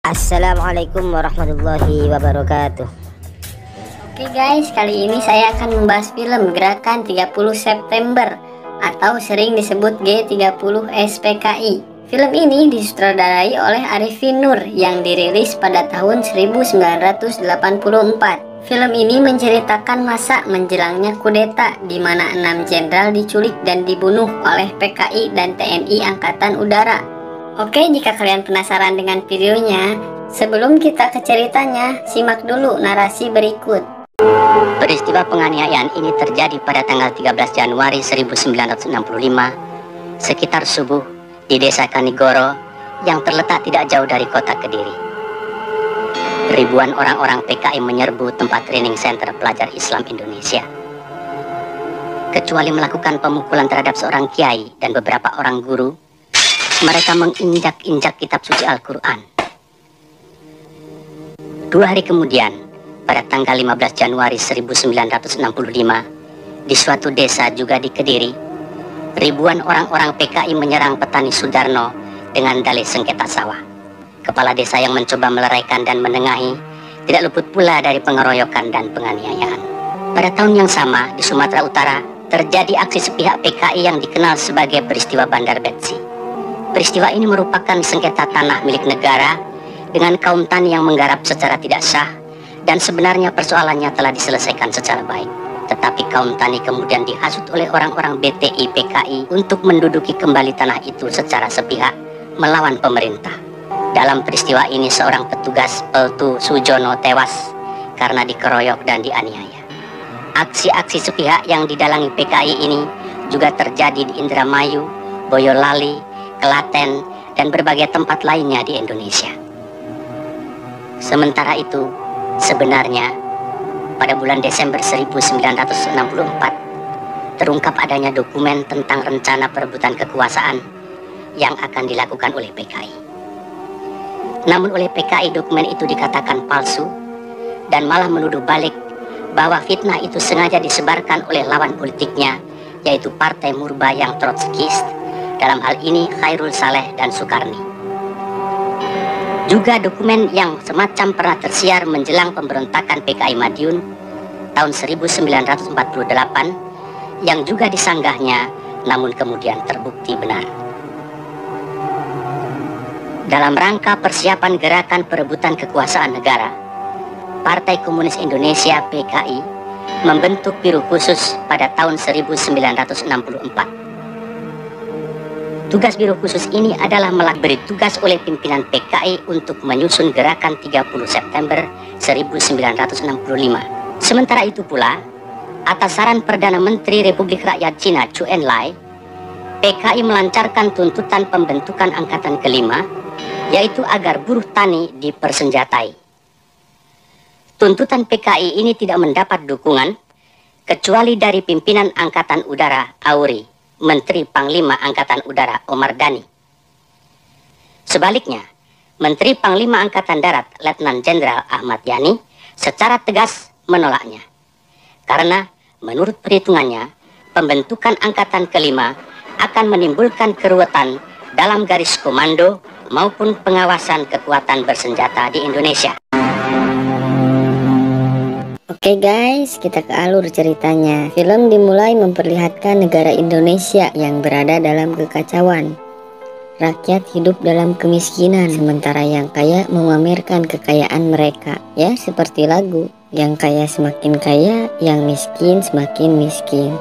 Assalamualaikum warahmatullahi wabarakatuh. Oke guys, kali ini saya akan membahas film Gerakan 30 September atau sering disebut G30 SPKI. Film ini disutradarai oleh Arifin Nur yang dirilis pada tahun 1984. Film ini menceritakan masa menjelangnya kudeta di mana 6 jenderal diculik dan dibunuh oleh PKI dan TNI Angkatan Udara. Oke, jika kalian penasaran dengan videonya, sebelum kita ke ceritanya, simak dulu narasi berikut. Peristiwa penganiayaan ini terjadi pada tanggal 13 Januari 1965 sekitar subuh di desa Kanigoro yang terletak tidak jauh dari kota Kediri. Ribuan orang-orang PKI menyerbu tempat training center pelajar Islam Indonesia. Kecuali melakukan pemukulan terhadap seorang kiai dan beberapa orang guru, mereka menginjak-injak kitab suci Al-Quran. 2 hari kemudian, pada tanggal 15 Januari 1965, di suatu desa juga di Kediri, ribuan orang-orang PKI menyerang petani Sudarno dengan dalih sengketa sawah. Kepala desa yang mencoba meleraikan dan menengahi tidak luput pula dari pengeroyokan dan penganiayaan. Pada tahun yang sama, di Sumatera Utara, terjadi aksi sepihak PKI yang dikenal sebagai peristiwa Bandar Betsi. Peristiwa ini merupakan sengketa tanah milik negara dengan kaum tani yang menggarap secara tidak sah, dan sebenarnya persoalannya telah diselesaikan secara baik. Tetapi kaum tani kemudian dihasut oleh orang-orang BTI PKI untuk menduduki kembali tanah itu secara sepihak melawan pemerintah. Dalam peristiwa ini seorang petugas Peltu Sujono tewas karena dikeroyok dan dianiaya. Aksi-aksi sepihak yang didalangi PKI ini juga terjadi di Indramayu, Boyolali, Klaten, dan berbagai tempat lainnya di Indonesia. Sementara itu, sebenarnya pada bulan Desember 1964 terungkap adanya dokumen tentang rencana perebutan kekuasaan yang akan dilakukan oleh PKI. Namun oleh PKI dokumen itu dikatakan palsu dan malah menuduh balik bahwa fitnah itu sengaja disebarkan oleh lawan politiknya, yaitu Partai Murba yang Trotskist, dalam hal ini Khairul Saleh dan Sukarni. Juga dokumen yang semacam pernah tersiar menjelang pemberontakan PKI Madiun tahun 1948 yang juga disanggahnya namun kemudian terbukti benar. Dalam rangka persiapan gerakan perebutan kekuasaan negara, Partai Komunis Indonesia PKI membentuk Biro Khusus pada tahun 1964. Tugas Biro Khusus ini adalah beri tugas oleh pimpinan PKI untuk menyusun gerakan 30 September 1965. Sementara itu pula, atas saran Perdana Menteri Republik Rakyat Cina Zhou Enlai, PKI melancarkan tuntutan pembentukan angkatan kelima, yaitu agar buruh tani dipersenjatai. Tuntutan PKI ini tidak mendapat dukungan kecuali dari pimpinan Angkatan Udara Auri, Menteri Panglima Angkatan Udara Omar Dhani. Sebaliknya, Menteri Panglima Angkatan Darat Letnan Jenderal Ahmad Yani secara tegas menolaknya. Karena menurut perhitungannya, pembentukan angkatan kelima akan menimbulkan keruwetan dalam garis komando maupun pengawasan kekuatan bersenjata di Indonesia. Oke guys, kita ke alur ceritanya. Film dimulai memperlihatkan negara Indonesia yang berada dalam kekacauan. Rakyat hidup dalam kemiskinan, sementara yang kaya memamerkan kekayaan mereka. Ya, seperti lagu, yang kaya semakin kaya, yang miskin semakin miskin.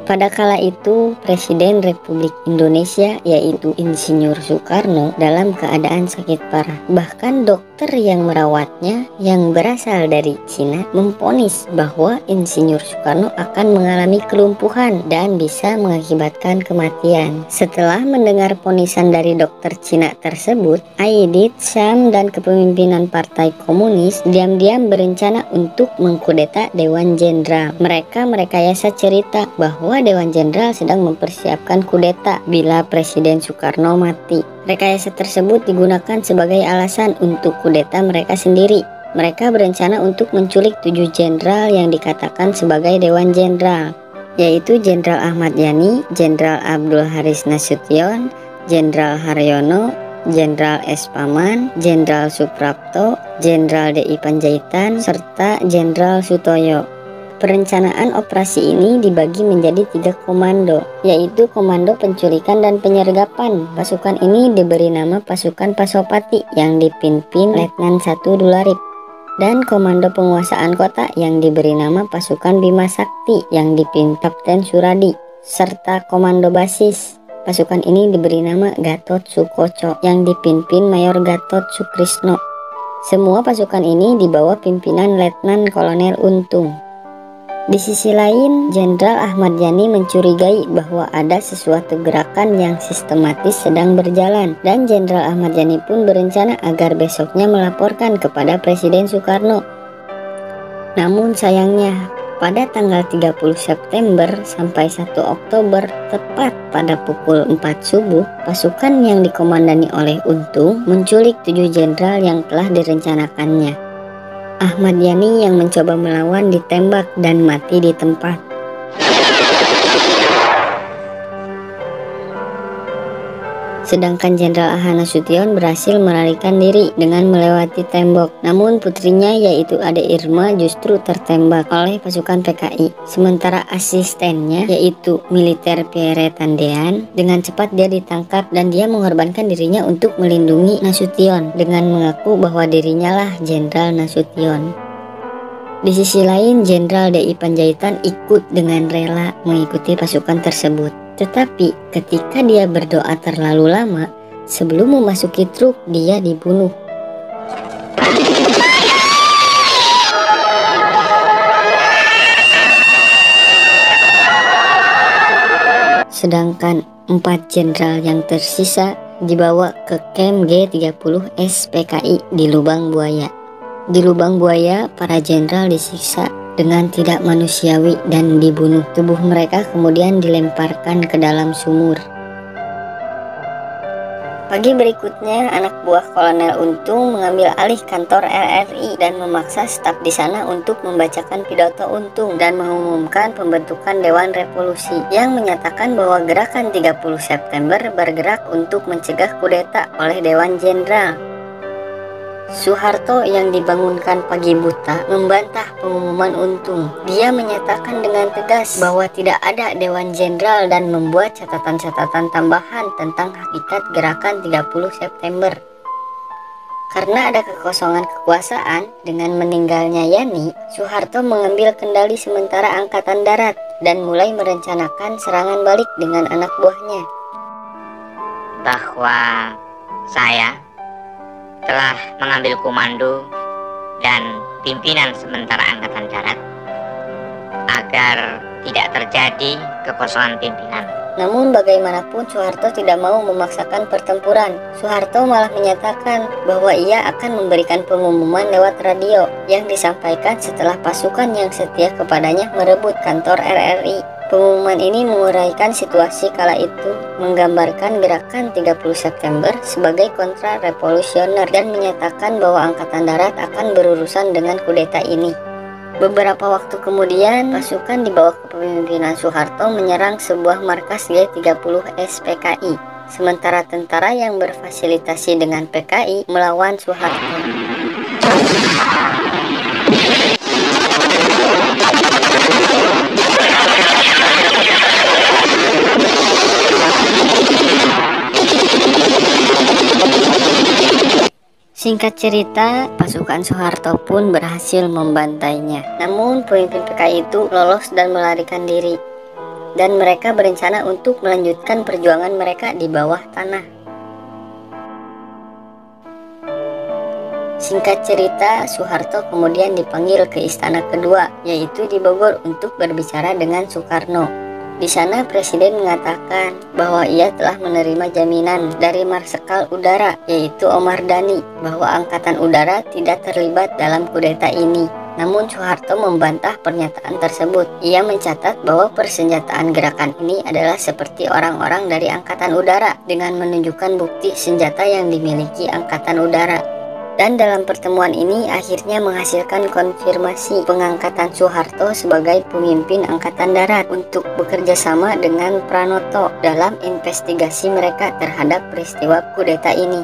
Pada kala itu, Presiden Republik Indonesia yaitu Insinyur Soekarno dalam keadaan sakit parah. Bahkan dokter yang merawatnya yang berasal dari Cina memvonis bahwa Insinyur Soekarno akan mengalami kelumpuhan dan bisa mengakibatkan kematian. Setelah mendengar vonisan dari dokter Cina tersebut, Aidit, Syam, dan kepemimpinan Partai Komunis diam-diam berencana untuk mengkudeta Dewan Jenderal. Mereka merekayasa cerita bahwa Dewan Jenderal sedang mempersiapkan kudeta bila Presiden Soekarno mati. Rekayasa tersebut digunakan sebagai alasan untuk kudeta mereka sendiri. Mereka berencana untuk menculik 7 jenderal yang dikatakan sebagai Dewan Jenderal, yaitu Jenderal Ahmad Yani, Jenderal Abdul Haris Nasution, Jenderal Haryono, Jenderal S. Paman, Jenderal Suprapto, Jenderal D.I. Panjaitan, serta Jenderal Sutoyo. Perencanaan operasi ini dibagi menjadi 3 komando, yaitu Komando Penculikan dan Penyergapan. Pasukan ini diberi nama Pasukan Pasopati yang dipimpin Letnan 1 Dularip, dan Komando Penguasaan Kota yang diberi nama Pasukan Bima Sakti yang dipimpin Kapten Suradi, serta Komando Basis. Pasukan ini diberi nama Gatot Sukoco yang dipimpin Mayor Gatot Sukrisno. Semua pasukan ini di bawah pimpinan Letnan Kolonel Untung. Di sisi lain, Jenderal Ahmad Yani mencurigai bahwa ada sesuatu gerakan yang sistematis sedang berjalan, dan Jenderal Ahmad Yani pun berencana agar besoknya melaporkan kepada Presiden Soekarno. Namun sayangnya, pada tanggal 30 September sampai 1 Oktober, tepat pada pukul 4 subuh, pasukan yang dikomandani oleh Untung menculik 7 jenderal yang telah direncanakannya. Ahmad Yani yang mencoba melawan ditembak dan mati di tempat. Sedangkan Jenderal Ahana Sution berhasil melarikan diri dengan melewati tembok. Namun putrinya yaitu Ade Irma justru tertembak oleh pasukan PKI. Sementara asistennya yaitu militer Pierre Tandean dengan cepat dia ditangkap dan dia mengorbankan dirinya untuk melindungi Nasution dengan mengaku bahwa dirinya lah Jenderal Nasution. Di sisi lain, Jenderal D.I. Panjaitan ikut dengan rela mengikuti pasukan tersebut. Tetapi ketika dia berdoa terlalu lama, sebelum memasuki truk dia dibunuh. Sedangkan 4 jenderal yang tersisa dibawa ke camp G30 SPKI di Lubang Buaya. Di Lubang Buaya, para jenderal disiksa dengan tidak manusiawi dan dibunuh. Tubuh mereka kemudian dilemparkan ke dalam sumur. Pagi berikutnya, anak buah Kolonel Untung mengambil alih kantor RRI dan memaksa staf di sana untuk membacakan pidato Untung dan mengumumkan pembentukan Dewan Revolusi yang menyatakan bahwa gerakan 30 September bergerak untuk mencegah kudeta oleh Dewan Jenderal. Soeharto yang dibangunkan pagi buta membantah pengumuman Untung. Dia menyatakan dengan tegas bahwa tidak ada Dewan Jenderal dan membuat catatan-catatan tambahan tentang hakikat gerakan 30 September. Karena ada kekosongan kekuasaan, dengan meninggalnya Yani, Soeharto mengambil kendali sementara Angkatan Darat dan mulai merencanakan serangan balik dengan anak buahnya. Bahwa saya telah mengambil komando dan pimpinan sementara Angkatan Darat agar tidak terjadi kekosongan pimpinan. Namun bagaimanapun Soeharto tidak mau memaksakan pertempuran. Soeharto malah menyatakan bahwa ia akan memberikan pengumuman lewat radio yang disampaikan setelah pasukan yang setia kepadanya merebut kantor RRI. Pengumuman ini menguraikan situasi kala itu, menggambarkan gerakan 30 September sebagai kontra-revolusioner dan menyatakan bahwa Angkatan Darat akan berurusan dengan kudeta ini. Beberapa waktu kemudian, pasukan di bawah kepemimpinan Soeharto menyerang sebuah markas G30 SPKI, sementara tentara yang berfasilitasi dengan PKI melawan Soeharto. Singkat cerita, pasukan Soeharto pun berhasil membantainya. Namun pemimpin PKI itu lolos dan melarikan diri. Dan mereka berencana untuk melanjutkan perjuangan mereka di bawah tanah. Singkat cerita, Soeharto kemudian dipanggil ke istana kedua, yaitu di Bogor untuk berbicara dengan Soekarno. Di sana Presiden mengatakan bahwa ia telah menerima jaminan dari Marsekal Udara yaitu Omar Dhani bahwa Angkatan Udara tidak terlibat dalam kudeta ini. Namun Soeharto membantah pernyataan tersebut. Ia mencatat bahwa persenjataan gerakan ini adalah seperti orang-orang dari Angkatan Udara dengan menunjukkan bukti senjata yang dimiliki Angkatan Udara. Dan dalam pertemuan ini akhirnya menghasilkan konfirmasi pengangkatan Soeharto sebagai pemimpin Angkatan Darat untuk bekerja sama dengan Pranoto dalam investigasi mereka terhadap peristiwa kudeta ini.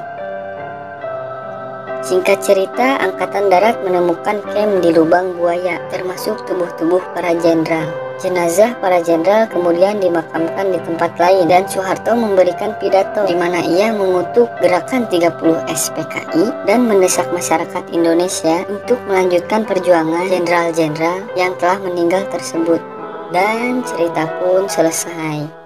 Singkat cerita, Angkatan Darat menemukan camp di Lubang Buaya, termasuk tubuh-tubuh para jenderal. Jenazah para jenderal kemudian dimakamkan di tempat lain dan Soeharto memberikan pidato di mana ia mengutuk gerakan 30 SPKI dan mendesak masyarakat Indonesia untuk melanjutkan perjuangan jenderal-jenderal yang telah meninggal tersebut. Dan cerita pun selesai.